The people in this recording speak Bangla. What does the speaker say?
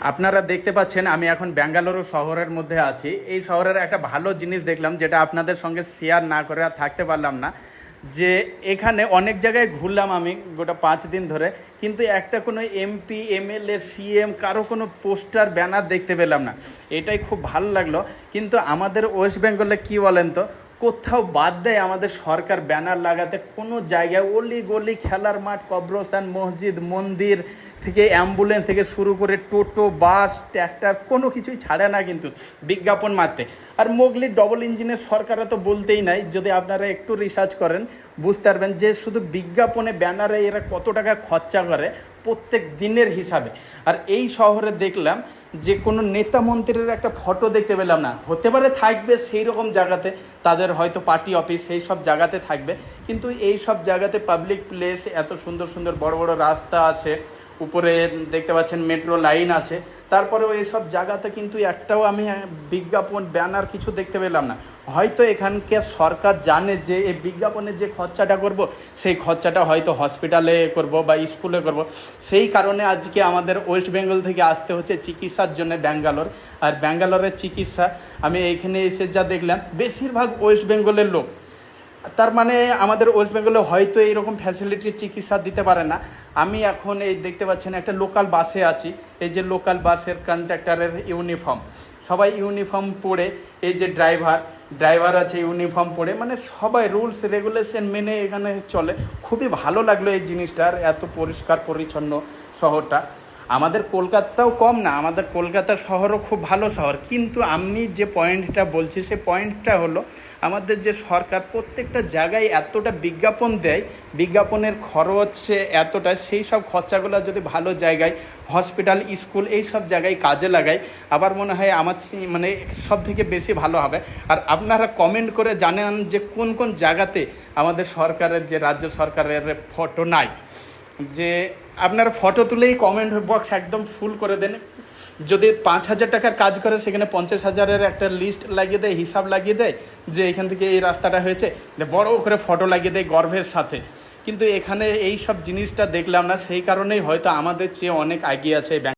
আপনারা দেখতে পাচ্ছেন আমি এখন ব্যাঙ্গালুরু শহরের মধ্যে আছি। এই শহরের একটা ভালো জিনিস দেখলাম, যেটা আপনাদের সঙ্গে শেয়ার না করে আর থাকতে পারলাম না। যে এখানে অনেক জায়গায় ঘুরলাম আমি গোটা 5 দিন ধরে, কিন্তু একটা কোনো এমপি এমএলএ সিএম কারো কোনো পোস্টার ব্যানার দেখতে পেলাম না। এটাই খুব ভালো লাগলো। কিন্তু আমাদের ওয়েস্ট বেঙ্গলে কী বলেন তো, কোথাও বাদ দেয় আমাদের সরকার ব্যানার লাগাতে। কোনো জায়গায় অলি গলি, খেলার মাঠ, কবরস্থান, মসজিদ, মন্দির থেকে অ্যাম্বুলেন্স থেকে শুরু করে টোটো, বাস, ট্র্যাক্টর কোনো কিছুই ছাড়ে না কিন্তু বিজ্ঞাপন মারতে। আর মোগলির ডবল ইঞ্জিনের সরকাররা তো বলতেই নাই। যদি আপনারা একটু রিসার্চ করেন বুঝতে পারবেন যে শুধু বিজ্ঞাপনে ব্যানারে এরা কত টাকা খরচা করে প্রত্যেক দিনের হিসাবে। আর এই শহরে দেখলাম যে কোনো নেতা মন্ত্রীর একটা ফটো দেখতে পেলাম না। হতে পারে থাকবে সেই রকম জায়গাতে, তাদের হয়তো পার্টি অফিস সেই সব জায়গাতে থাকবে, কিন্তু এই সব জায়গাতে পাবলিক প্লেস, এত সুন্দর সুন্দর বড় বড় রাস্তা আছে, উপরে দেখতে পাচ্ছেন মেট্রো লাইন আছে, তারপরেও এইসব জায়গাতে কিন্তু একটাও আমি বিজ্ঞাপন ব্যানার কিছু দেখতে পেলাম না। হয়তো এখানকার সরকার জানে যে এই বিজ্ঞাপনের যে খরচাটা করব, সেই খরচাটা হয়তো হসপিটালে করব বা স্কুলে করব। সেই কারণে আজকে আমাদের ওয়েস্ট বেঙ্গল থেকে আসতে হচ্ছে চিকিৎসার জন্য ব্যাঙ্গালোর। আর ব্যাঙ্গালোরের চিকিৎসা আমি এইখানে এসে যা দেখলাম, বেশিরভাগ ওয়েস্ট বেঙ্গলের লোক। তার মানে আমাদের ওয়েস্ট বেঙ্গলে হয়তো এইরকম ফ্যাসিলিটির চিকিৎসা দিতে পারে না। আমি এখন এই দেখতে পাচ্ছেন একটা লোকাল বাসে আছি। এই যে লোকাল বাসের কন্ডাক্টরের ইউনিফর্ম, সবাই ইউনিফর্ম পরে, এই যে ড্রাইভার আছে ইউনিফর্ম পরে, মানে সবাই রুলস রেগুলেশন মেনে এখানে চলে। খুবই ভালো লাগলো এই জিনিসটার, এত পরিষ্কার পরিচ্ছন্ন শহরটা। আমাদের কলকাতাও কম না, আমাদের কলকাতা শহরও খুব ভালো শহর। কিন্তু আমি যে পয়েন্টটা বলছি সে পয়েন্টটা হলো, আমাদের যে সরকার প্রত্যেকটা জায়গায় এতটা বিজ্ঞাপন দেয়, বিজ্ঞাপনের খরচ এতটা, সেই সব খরচাগুলো যদি ভালো জায়গায় হসপিটাল, স্কুল এই সব জায়গায় কাজে লাগায়, আবার মনে হয় আমার মানে সব থেকে বেশি ভালো হবে। আর আপনারা কমেন্ট করে জানান যে কোন কোন জায়গাতে আমাদের সরকারের, যে রাজ্য সরকারের ফটো নাই। যে আপনারা ফটো তুলেই কমেন্ট বক্স একদম ফুল করে দেন। যদি 5,000 টাকার কাজ করে, সেখানে 50,000-এর একটা লিস্ট লাগিয়ে দেয়, হিসাব লাগিয়ে দেয় যে এখান থেকে এই রাস্তাটা হয়েছে, বড় করে ফটো লাগিয়ে দেয় গর্বের সাথে। কিন্তু এখানে এই সব জিনিসটা দেখলাম না, সেই কারণেই হয়তো আমাদের চেয়ে অনেক এগিয়ে আছে।